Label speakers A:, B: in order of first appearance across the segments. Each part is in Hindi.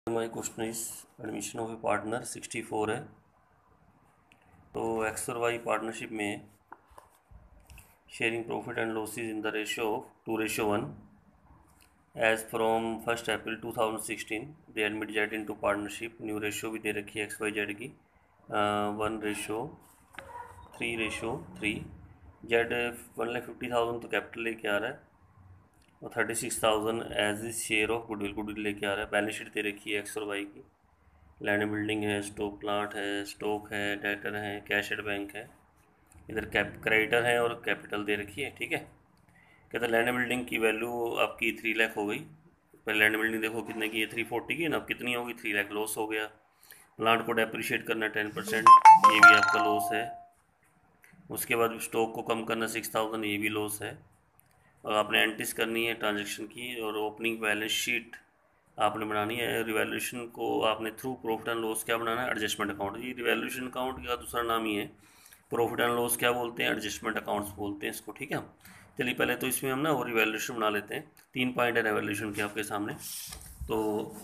A: My question is admission of a partner 64 है। तो एक्स और वाई पार्टनरशिप में sharing profit and losses in the ratio of 2:1 as from 1 April 2016 they admit Z into partnership. New ratio भी दे रखी है एक्स वाई जेड की 1:3:3। जेड 1,50,000 तो कैपिटल लेके आ रहा है और 36,000 as his share of goodwill लेके आ रहा है। बैलेंस शीट दे रखी है एक्स और वाई की। लैंड बिल्डिंग है, स्टॉक प्लांट है, स्टॉक है, डेटर है, कैश एट बैंक है। इधर क्रेडिटर है और कैपिटल दे रखी है। ठीक है, कहते हैं लैंड बिल्डिंग की वैल्यू आपकी 3 लाख हो गई। पहले लैंड बिल्डिंग देखो कितने की है, 340 की है ना, अब कितनी होगी, 3 लाख लॉस हो गया। प्लांट को डेप्रिशिएट करना 10%, ये भी आपका लॉस है। उसके बाद स्टॉक को कम करना 6,000, ये भी लॉस है। और आपने एंट्रीज करनी है ट्रांजेक्शन की और ओपनिंग बैलेंस शीट आपने बनानी है। रिवैल्यूएशन को आपने थ्रू प्रॉफिट एंड लॉस क्या बनाना है, एडजस्टमेंट अकाउंट। ये रिवैल्यूएशन अकाउंट का दूसरा नाम ही है। प्रॉफिट एंड लॉस क्या बोलते हैं, एडजस्टमेंट अकाउंट्स बोलते हैं इसको। ठीक है, चलिए पहले तो इसमें हम ना वो रिवैल्यूएशन बना लेते हैं। 3 पॉइंट है रिवैल्यूएशन के आपके सामने। तो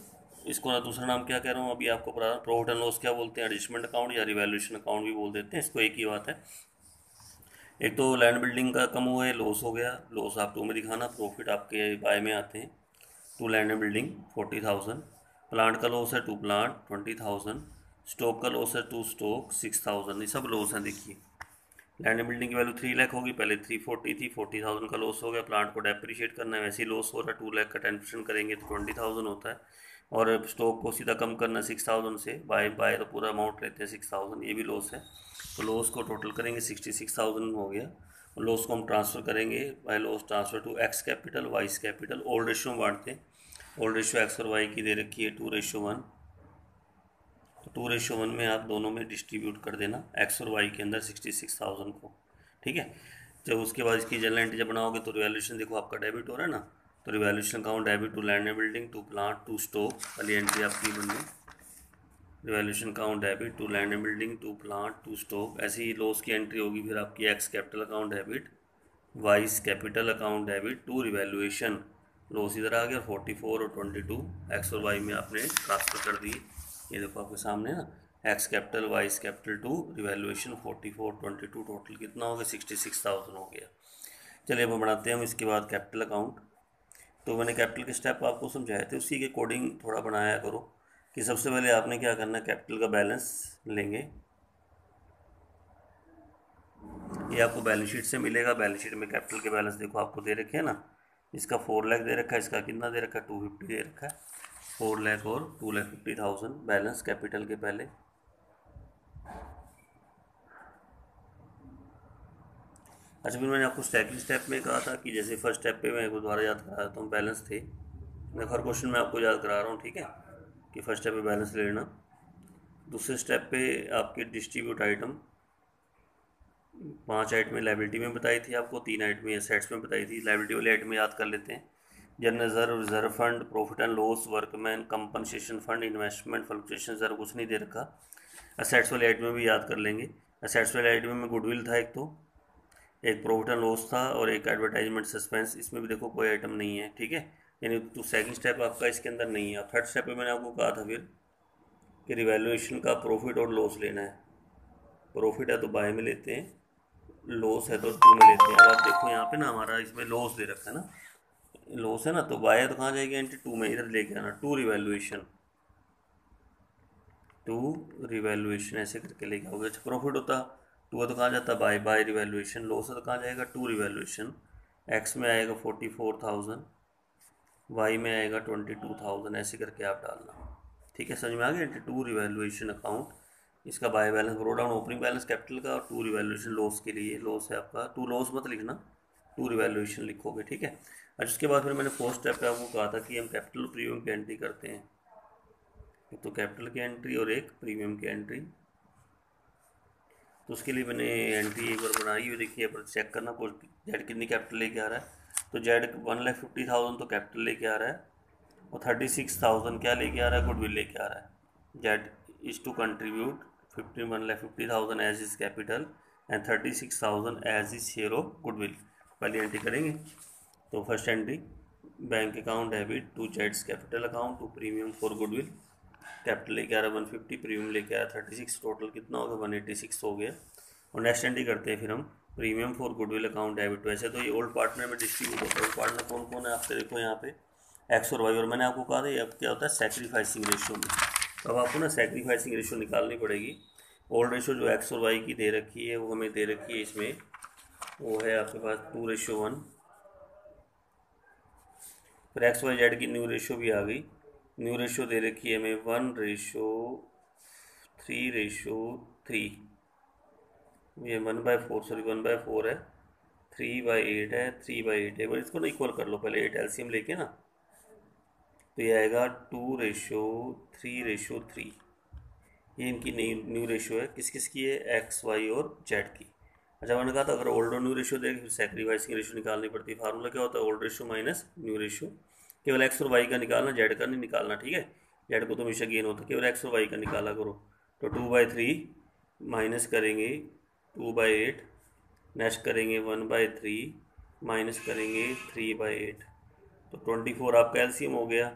A: इसको ना दूसरा नाम क्या कह रहा हूँ अभी आपको पता। प्रॉफिट एंड लॉस क्या बोलते हैं, एडजस्टमेंट अकाउंट या रिवैल्यूएशन अकाउंट भी बोल देते हैं इसको, एक ही बात है। एक तो लैंड बिल्डिंग का कम हुआ है, लॉस हो गया, लॉस आप 2 में दिखाना, प्रॉफिट आपके बाय में आते हैं। 2 लैंड बिल्डिंग 40,000, प्लांट का लॉस है 2 प्लांट 20,000, स्टॉक का लॉस है 2 स्टॉक 6,000। ये सब लॉस हैं। देखिए लैंड बिल्डिंग की वैल्यू 3 लाख होगी, पहले 340 थी, 40,000 का लॉस हो गया। प्लांट को डेप्रिशिएट करना है, वैसे ही लॉस हो रहा है, 2 लाख का 10% करेंगे तो 20,000 होता है। और स्टॉक को सीधा कम करना 6,000 से, बाय तो पूरा अमाउंट लेते हैं 6,000, ये भी लॉस है। तो लॉस को टोटल करेंगे 66,000 हो गया। और लॉस को हम ट्रांसफ़र करेंगे by loss transfer to X capital Y's capital. Old ratio में बांटते हैं। ओल्ड रेशियो एक्स और वाई की दे रखी है 2:1। तो 2:1 में आप दोनों में डिस्ट्रीब्यूट कर देना एक्स और वाई के अंदर 66,000 को। ठीक है, जब उसके बाद इसकी जनरल एंट्री जब बनाओगे तो रिवैल्यूएशन देखो आपका डेबिट हो रहा है ना। तो revaluation account debit to land building, to plant, to stock, पहली एंट्री आपकी बनी। Revaluation account debit to land building, to plant, to stock. ऐसी ही लॉस की एंट्री होगी फिर आपकी X capital account debit, Y's capital account debit to revaluation. Loss इधर आ गया 44 और 22 एक्स और वाई में आपने ट्रांसफ़र कर दी। ये देखो आपके सामने ना, X capital Y's capital to revaluation 44 22, total कितना हो गया 66,000 हो गया। चलिए अब बनाते हैं हम इसके बाद कैपिटल अकाउंट। तो मैंने कैपिटल के स्टेप आपको समझाए थे, उसी के अकॉर्डिंग थोड़ा बनाया करो कि सबसे पहले आपने क्या करना है, कैपिटल का बैलेंस लेंगे। ये आपको बैलेंस शीट से मिलेगा। बैलेंस शीट में कैपिटल के बैलेंस देखो आपको दे रखे हैं ना। इसका 4 लाख दे रखा है, इसका कितना दे रखा है 250 दे रखा है। 4 लाख और 2,50,000 बैलेंस कैपिटल के पहले। अच्छा, फिर मैंने आपको सेकंड स्टेप में कहा था कि जैसे फर्स्ट स्टेप पे मैं दोबारा याद करा देता हूँ, बैलेंस थे। मैं हर क्वेश्चन में आपको याद करा रहा हूँ, ठीक है, कि फर्स्ट स्टेप पे बैलेंस ले लेना। दूसरे स्टेप पे आपके डिस्ट्रीब्यूट आइटम 5 आइटमें लाइबिलिटी में बताई थी आपको, 3 आइटमें एसेट्स में बताई थी। लाइबिलिटी वाले आइटम याद कर लेते हैं। General reserve, reserve fund, profit and loss, workman compensation fund, investment, fluctuation reserve कुछ नहीं दे रखा। एसेट्स वाले आइटम में भी याद कर लेंगे। एसेट्स वाले आइटम में गुडविल था एक, तो एक प्रॉफिट एंड लॉस था और एक एडवर्टाइजमेंट सस्पेंस। इसमें भी देखो कोई आइटम नहीं है। ठीक है, यानी तो सेकंड स्टेप आपका इसके अंदर नहीं है। थर्ड स्टेप में मैंने आपको कहा था फिर कि रिवैल्यूएशन का प्रॉफिट और लॉस लेना है। प्रॉफिट है तो बाय में लेते हैं, लॉस है तो टू में लेते हैं। अब आप देखो यहाँ पे ना हमारा इसमें लॉस दे रखा है ना, लॉस है ना, तो बाय है तो कहाँ जाएगी एंट्री, टू में, इधर लेके आना टू रिवैल्यूएशन, टू रिवैल्यूएशन ऐसे करके लेके आओगे। अच्छा, प्रॉफिट होता टू है तो कहाँ जाता बाय, बाय रिवैल्यूएशन। लॉस है तो कहाँ जाएगा टू रिवैल्यूएशन। एक्स में आएगा 44,000, वाई में आएगा 22,000, ऐसे करके आप डालना। ठीक है, समझ में आ गया। एंट्री टू रिवैल्यूएशन अकाउंट, इसका by balance, bro down opening balance capital का, और टू रिवैल्यूएशन लॉस के लिए। लॉस है आपका, टू लॉस मत लिखना, टू रिवैल्यूएशन लिखोगे। ठीक है, अच्छा उसके बाद फिर मैंने फोर्थ स्टेप पे आपको कहा था कि हम कैपिटल प्रीमियम की एंट्री करते हैं। एक तो कैपिटल की एंट्री और एक प्रीमियम की एंट्री। तो उसके लिए मैंने एंट्री एक बार बनाई हुई, देखिए पर चेक करना जेड कितनी कैपिटल लेके आ रहा है। तो जेड 1,50,000 तो कैपिटल लेके आ रहा है और 36,000 क्या लेके आ रहा है, गुडविल लेके आ रहा है। Z is to contribute 1,50,000 as his capital and 36,000 as his share of goodwill. पहली एंट्री करेंगे तो first entry bank account debit to जेड्स capital account to premium for goodwill. Capital लेके आ रहा है 150, प्रीमियम लेके आ रहा है 36, टोटल कितना हो गया 186 हो गया। और नेक्स्ट एंट्री करते हैं फिर हम premium for goodwill account debit. वैसे तो ये ओल्ड पार्टनर में डिस्ट्रीब्यूट होता है। ओल्ड पार्टनर कौन कौन है आपके देखो यहाँ पे एक्स और वाई, और मैंने आपको कहा था ये अब क्या होता है सैक्रिफाइसिंग रेशियो में। तो अब आपको ना सैक्रिफाइसिंग रेशियो निकालनी पड़ेगी। ओल्ड रेशियो जो एक्स और वाई की दे रखी है वो हमें दे रखी है इसमें, वो है आपके पास 2:1। फिर एक्स वाई जेड की न्यू रेशियो भी आ गई। न्यू रेशियो दे रखी है हमें 1:3:3। ये 1/4, सॉरी 1/4 है, 3/8 है, 3/8 है। बस इसको ना इक्वल कर लो पहले 8 एलसीएम लेके ना, तो ये आएगा 2:3:3। ये इनकी न्यू रेशियो है, किस किस की है एक्स वाई और जेड की। अच्छा मैंने कहा था अगर ओल्ड और न्यू रेशियो देखें फिर सैक्रिफाइसिंग रेशियो निकालनी पड़ती है। फार्मूला क्या होता है old ratio minus new ratio. केवल एक्स और वाई का निकालना, जेड का नहीं निकालना, ठीक है। जेड को तो हमेशा गेन होता है, केवल एक्स और वाई का निकाला करो। तो 2/3 माइनस करेंगे 2/8, नेक्स्ट करेंगे 1/3 माइनस करेंगे 3/8, तो 24 आपका एलसीएम हो गया।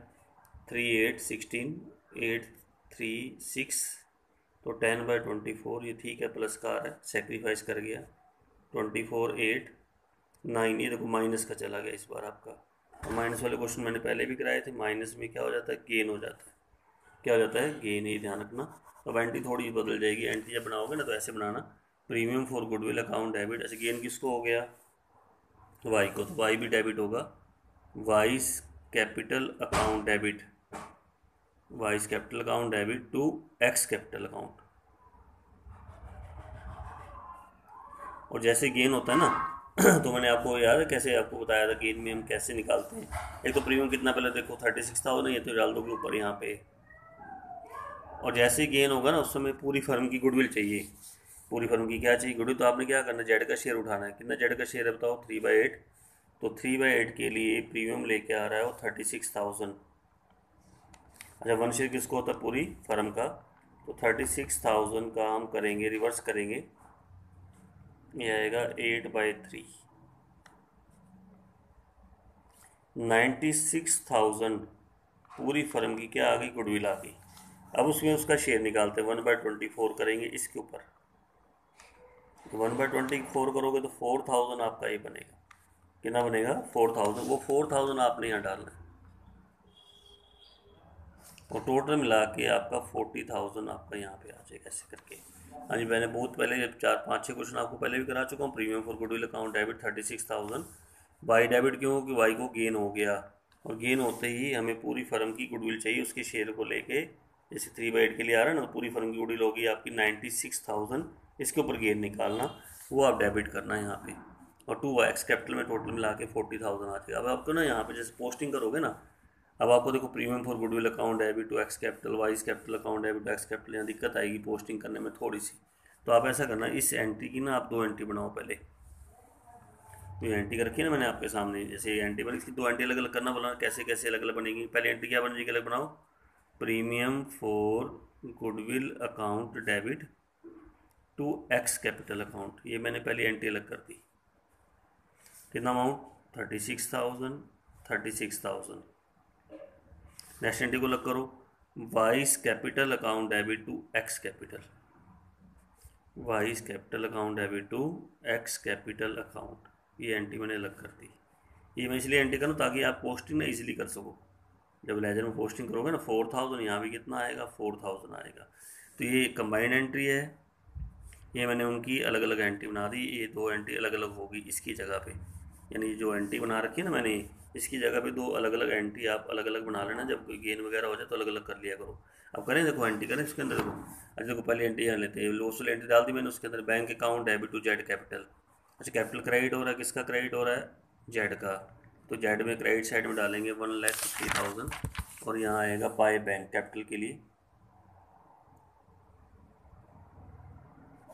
A: 3 8 16, 8 3 6, तो 10/24 ये ठीक है, प्लस का आ रहा है, सेक्रीफाइस कर गया। 24 8 9, ये देखो माइनस का चला गया इस बार आपका। तो माइनस वाले क्वेश्चन मैंने पहले भी कराए थे, माइनस में क्या हो जाता है गेन हो जाता है। क्या हो जाता है गेन, ये ध्यान रखना। अब एंट्री थोड़ी बदल जाएगी, एंट्री जब बनाओगे ना तो ऐसे बनाना premium for goodwill account debit. ऐसे गेन किसको हो गया वाई को, तो वाई भी डेबिट होगा। Y's capital account debit, Y's capital account debit to X capital account. और जैसे गेन होता है ना तो मैंने आपको याद है कैसे आपको बताया था गेन में हम कैसे निकालते हैं। एक तो प्रीमियम कितना पहले देखो 36,000 है, ये तो डाल दोगे ऊपर यहाँ पे। और जैसे ही गेन होगा ना उस समय पूरी फर्म की गुडविल चाहिए। पूरी फर्म की क्या चाहिए गुडविल, तो आपने क्या करना जेड का शेयर उठाना है। कितना जेड का शेयर है बताओ 3/8, तो 3/8 के लिए प्रीमियम लेके आ रहा है वो 36,000। अच्छा 1 शेयर किसको होता है पूरी फर्म का, तो 36,000 का हम करेंगे रिवर्स करेंगे, ये आएगा 8/3। 96,000 पूरी फर्म की क्या आ गई गुडविल आ गई। अब उसमें उसका शेयर निकालते हैं 1/24 करेंगे इसके ऊपर। तो 1/24 करोगे तो 4,000 आपका ये बनेगा। कितना बनेगा 4,000, वो 4,000 आपने यहाँ डालना है और टोटल मिला के आपका 40,000 आपका यहाँ पे आ जाएगा ऐसे करके। हाँ जी मैंने बहुत पहले 4 5 6 क्वेश्चन आपको पहले भी करा चुका हूँ। Premium for goodwill account debit 36,000, by debit क्यों हो कि वाई को गेन हो गया, और गेन होते ही हमें पूरी फर्म की गुडविल चाहिए उसके शेयर को लेके। जैसे 3/8 के लिए आ रहा है ना, पूरी फर्म की गुडविल होगी आपकी 96,000, इसके ऊपर गेन निकालना, वो आप डेबिट करना है यहाँ पे। और 2x कैपिटल में टोटल मिला के 40,000 आ जाएगा। अब आपको ना यहाँ पे जैसे पोस्टिंग करोगे ना, अब आपको देखो premium for goodwill account debit to X capital, Y's capital account debit to X capital, यहाँ दिक्कत आएगी पोस्टिंग करने में थोड़ी सी। तो आप ऐसा करना इस एंट्री की ना आप 2 एंट्री बनाओ पहले। ये एंट्री कर रखी है ना मैंने आपके सामने, जैसे एंट्री बनी इसकी 2 एंट्री अलग अलग करना बोला, कैसे कैसे अलग अलग बनेगी। पहले एंट्री क्या बनेगी अलग बनाओ, premium for goodwill account debit to X capital account, ये मैंने पहली एंट्री अलग कर दी। कितना अमाउंट 36,000 36,000। नेक्स्ट एंट्री को अलग करो, Y's capital account debit to X capital, Y's capital account debit to X capital account, ये एंट्री मैंने अलग कर दी। ये मैं इसलिए एंट्री करूँ ताकि आप पोस्टिंग ना इजीली कर सको। जब लेजर में पोस्टिंग करोगे ना 4,000, यहाँ भी कितना आएगा 4,000 आएगा। तो ये कंबाइंड एंट्री है, ये मैंने उनकी अलग अलग एंट्री बना दी। ये 2 एंट्री अलग अलग होगी इसकी जगह पे, यानी जो एंट्री बना रखी है ना मैंने इसकी जगह पे 2 अलग अलग एंट्री आप अलग अलग बना लेना। जब कोई गेन वगैरह हो जाए तो अलग अलग कर लिया करो। अब करें देखो एंट्री करें इसके अंदर। देखो अच्छा देखो पहले एंट्री यहाँ लेते हैं, लोसल एंट्री डाल दी मैंने उसके अंदर, bank account debit to Z capital. अच्छा कैपिटल क्रेडिट हो रहा है, किसका क्रेडिट हो रहा है जेड का, तो जेड में क्रेडिट साइड में डालेंगे 1,50,000 और यहाँ आएगा बाय बैंक कैपिटल के लिए,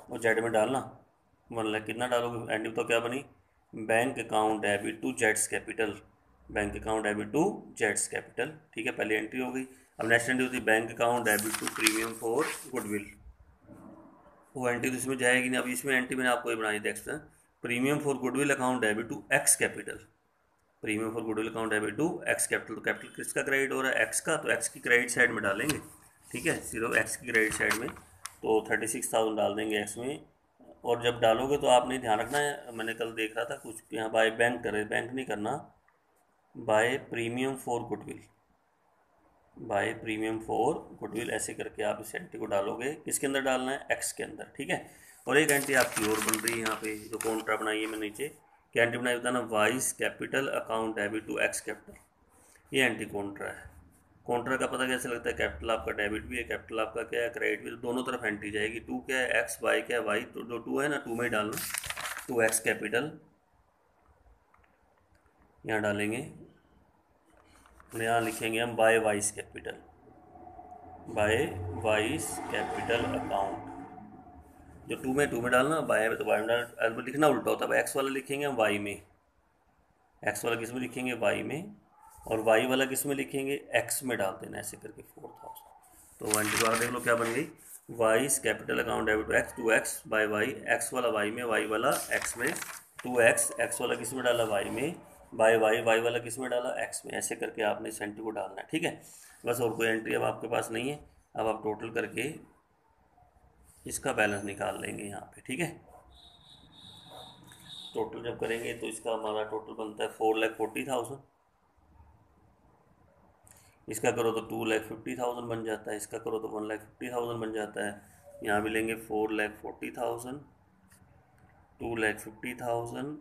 A: और जेड में डालना 1 लाख। कितना डालोगे एंट्री तो क्या बनी, बैंक अकाउंट डेबिट टू जेड्स capital, bank account debit to जेड्स कैपिटल, ठीक है पहली एंट्री हो गई। अब नेक्स्ट एंट्री होती है bank account debit to premium for goodwill, वो एंट्री तो इसमें जाएगी नहीं। अब इसमें एंट्री मैंने आपको ये बनाई थी extra, premium for goodwill account debit to X capital, premium for goodwill account debit to X capital. तो कैपिटल किसका क्रेडिट हो रहा है? एक्स का, तो एक्स की क्रेडिट साइड में डालेंगे, ठीक है, सिर्फ एक्स की क्रेडिट साइड में। तो 36,000 डाल देंगे एक्स में। और जब डालोगे तो आपने ध्यान रखना है, मैंने कल देख रहा था कुछ यहाँ बाय बैंक करे, बैंक नहीं करना, by premium for goodwill, by premium for goodwill ऐसे करके आप इस एंट्री को डालोगे। किसके अंदर डालना है? एक्स के अंदर, ठीक है। और एक एंट्री आपकी और बन रही है यहाँ पे, जो कॉन्ट्रा बनाई है मैं नीचे, क्या एंट्री बनाई होता है ना, Y's capital account debit to X capital, ये एंट्री कॉन्ट्रा है। कॉन्ट्रा का पता कैसे लगता है? कैपिटल आपका डेबिट भी है, कैपिटल आपका क्या है, क्रेडिट भी, तो दोनों तरफ एंट्री जाएगी। टू क्या है? एक्स, वाई क्या है? वाई, तो जो टू है ना, टू में ही डालना, टू एक्स कैपिटल यहाँ डालेंगे, यहाँ लिखेंगे हम by Y's capital, by Y's capital account. जो टू में डालना, बाय में तो बाय में डालना, लिखना उल्टा होता है। एक्स वाला लिखेंगे हम वाई में, एक्स वाला किस में लिखेंगे? वाई में, और वाई वाला किस में लिखेंगे? एक्स में डाल देना ऐसे करके 4,000। तो वन दोबारा देख लो क्या बन गई, Y's capital account debit X, to X by Y, X वाला वाई में, वाई वाला एक्स में, टू एक्स, एक्स वाला किस में डाला? वाई में, बाय वाई, वाई वाला किस में डाला? एक्स में, ऐसे करके आपने इस एंट्री को डालना है, ठीक है। बस और कोई एंट्री अब आपके पास नहीं है। अब आप टोटल करके इसका बैलेंस निकाल लेंगे यहाँ पे, ठीक है। टोटल जब करेंगे तो इसका हमारा टोटल बनता है 4,40,000। इसका करो तो 2,50,000 बन जाता है, इसका करो तो 1,50,000 बन जाता है। यहाँ भी लेंगे 4,40,000, 2,50,000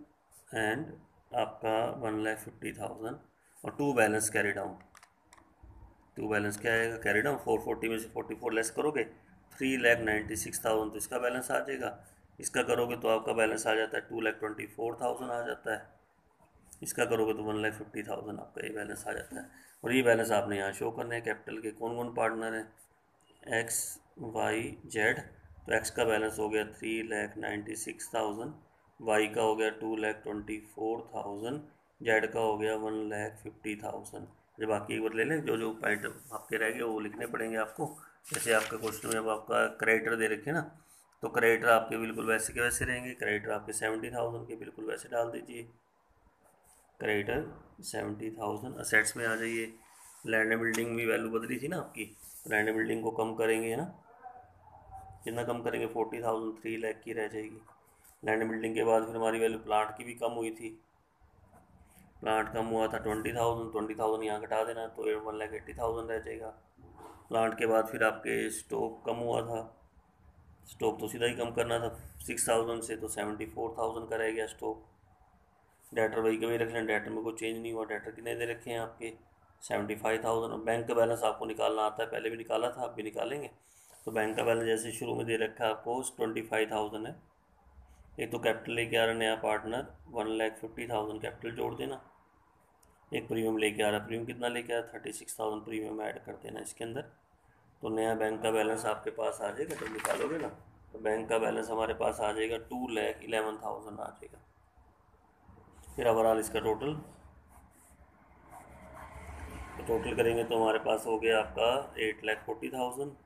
A: एंड आपका 1,50,000, और to balance carry down. To balance क्या आएगा? Carry down. 440 में से 44 लेस करोगे 3,96,000, तो इसका बैलेंस आ जाएगा। इसका करोगे तो आपका बैलेंस आ जाता है 2,24,000 आ जाता है। इसका करोगे तो 1,50,000 आपका ये बैलेंस आ जाता है। और ये बैलेंस आपने यहाँ शो करना है। कैपिटल के कौन कौन पार्टनर हैं? X, Y, Z. तो एक्स का बैलेंस हो गया 3,96,000, वाई का हो गया 2,24,000, जेड का हो गया 1,50,000। जब बाकी एक बार ले लें, जो जो पॉइंट आपके रह गए वो लिखने पड़ेंगे आपको। जैसे आपका क्वेश्चन में अब आपका क्रेडिटर दे रखे ना, तो क्रेडिटर आपके बिल्कुल वैसे के वैसे रहेंगे। क्रेडिटर आपके 70,000 के बिल्कुल वैसे डाल दीजिए, क्रेडिटर 70,000। असेट्स में आ जाइए। लैंड एंड बिल्डिंग भी वैल्यू बदली थी ना आपकी, लैंड एंड बिल्डिंग को कम करेंगे ना, कितना कम करेंगे? 40,000, 3 लाख की रह जाएगी। लैंड एंड बिल्डिंग के बाद फिर हमारी वैल्यू प्लांट की भी कम हुई थी, प्लांट कम हुआ था 20,000, 20,000 यहाँ घटा देना तो 1,80,000 रह जाएगा। प्लांट के बाद फिर आपके स्टॉक कम हुआ था, स्टॉक तो सीधा ही कम करना था 6,000 से, तो 74,000 का रह गया स्टॉक। डेटर वही के वही रख लें, डेटर में कोई चेंज नहीं हुआ। डेटर कितने दे रखे हैं आपके? 75,000। बैंक का बैलेंस आपको निकालना आता है, पहले भी निकाला था, आप भी निकालेंगे। तो बैंक का बैलेंस जैसे शुरू में दे रखा है आपको 25,000 है। एक तो कैपिटल लेके आ रहा है नया पार्टनर 1,50,000 कैपिटल जोड़ देना। एक प्रीमियम लेके आ रहा है, प्रीमियम कितना लेके आ रहा है? 36,000 प्रीमियम ऐड कर देना इसके अंदर। तो नया बैंक का बैलेंस आपके पास आ जाएगा जब निकालोगे ना, तो बैंक का बैलेंस हमारे पास आ जाएगा 2,11,000 आ जाएगा। फिर ओवरऑल इसका टोटल करेंगे तो हमारे पास हो गया आपका 8,40,000।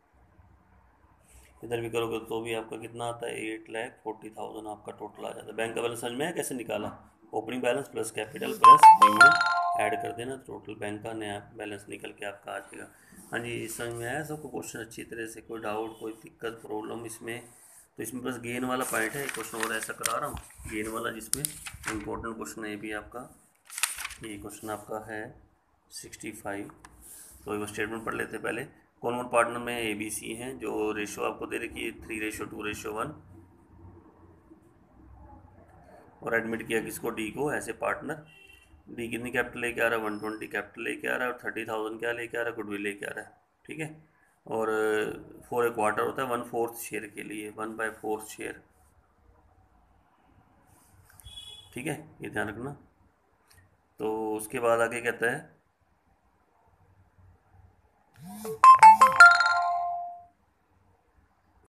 A: इधर भी करोगे तो भी आपका कितना आता है? 8,40,000 आपका टोटल आ जाता है। बैंक का बैलेंस समझ में है कैसे निकाला? Opening balance plus capital plus premium add कर देना, टोटल बैंक का नया बैलेंस निकल के आपका आ जाएगा। हाँ जी, समझ में आया सबको क्वेश्चन अच्छी तरह से? कोई डाउट, कोई दिक्कत, प्रॉब्लम इसमें? तो इसमें बस गेन वाला पॉइंट है, क्वेश्चन और ऐसा करा रहा हूँ गेन वाला, जिसमें इम्पोर्टेंट क्वेश्चन है ये भी आपका। ये क्वेश्चन आपका है 65। तो एक स्टेटमेंट पढ़ लेते हैं पहले। कौन कौन पार्टनर में ए बी सी हैं? जो रेशो आपको दे रखी है 3:2:1, और एडमिट किया किसको? डी को एज ए पार्टनर। डी कितनी कैपिटल लेके आ रहा है? 120 कैपिटल लेके आ रहा है, और 30,000 क्या लेके आ रहा है? गुडविल लेके आ रहा है, ठीक है। और 4 एक क्वार्टर होता है 1/4 शेयर के लिए, 1/4 शेयर, ठीक है, ये ध्यान रखना। तो उसके बाद आगे कहता है